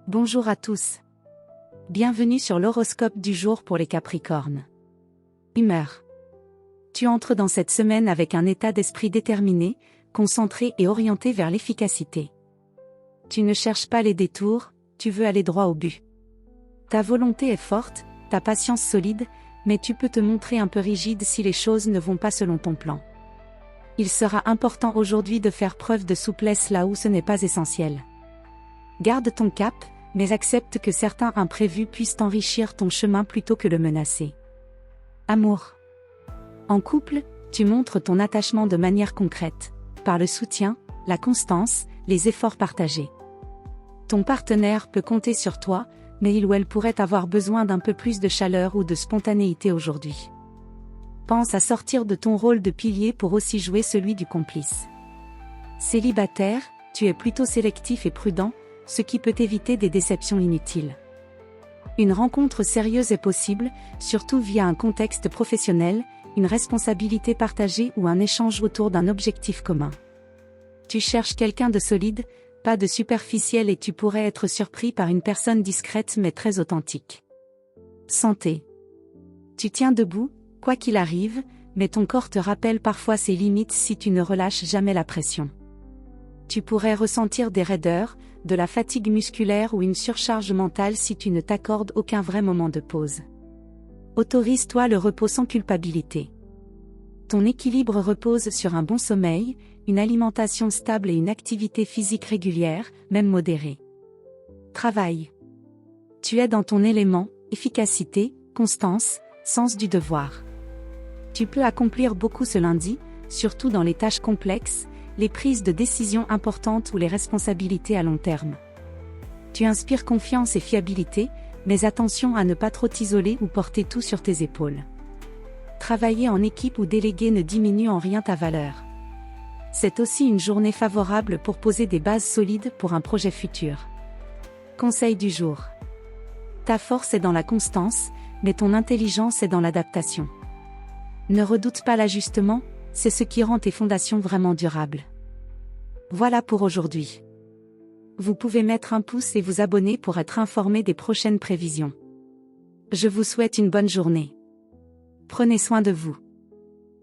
Bonjour à tous. Bienvenue sur l'horoscope du jour pour les Capricornes. Humeur. Tu entres dans cette semaine avec un état d'esprit déterminé, concentré et orienté vers l'efficacité. Tu ne cherches pas les détours, tu veux aller droit au but. Ta volonté est forte, ta patience solide, mais tu peux te montrer un peu rigide si les choses ne vont pas selon ton plan. Il sera important aujourd'hui de faire preuve de souplesse là où ce n'est pas essentiel. Garde ton cap, mais accepte que certains imprévus puissent enrichir ton chemin plutôt que le menacer. Amour. En couple, tu montres ton attachement de manière concrète, par le soutien, la constance, les efforts partagés. Ton partenaire peut compter sur toi, mais il ou elle pourrait avoir besoin d'un peu plus de chaleur ou de spontanéité aujourd'hui. Pense à sortir de ton rôle de pilier pour aussi jouer celui du complice. Célibataire, tu es plutôt sélectif et prudent, ce qui peut éviter des déceptions inutiles. Une rencontre sérieuse est possible, surtout via un contexte professionnel, une responsabilité partagée ou un échange autour d'un objectif commun. Tu cherches quelqu'un de solide, pas de superficiel et tu pourrais être surpris par une personne discrète mais très authentique. Santé. Tu tiens debout, quoi qu'il arrive, mais ton corps te rappelle parfois ses limites si tu ne relâches jamais la pression. Tu pourrais ressentir des raideurs, de la fatigue musculaire ou une surcharge mentale si tu ne t'accordes aucun vrai moment de pause. Autorise-toi le repos sans culpabilité. Ton équilibre repose sur un bon sommeil, une alimentation stable et une activité physique régulière, même modérée. Travail. Tu es dans ton élément, efficacité, constance, sens du devoir. Tu peux accomplir beaucoup ce lundi, surtout dans les tâches complexes, les prises de décisions importantes ou les responsabilités à long terme. Tu inspires confiance et fiabilité, mais attention à ne pas trop t'isoler ou porter tout sur tes épaules. Travailler en équipe ou déléguer ne diminue en rien ta valeur. C'est aussi une journée favorable pour poser des bases solides pour un projet futur. Conseil du jour. Ta force est dans la constance, mais ton intelligence est dans l'adaptation. Ne redoute pas l'ajustement, c'est ce qui rend tes fondations vraiment durables. Voilà pour aujourd'hui. Vous pouvez mettre un pouce et vous abonner pour être informé des prochaines prévisions. Je vous souhaite une bonne journée. Prenez soin de vous.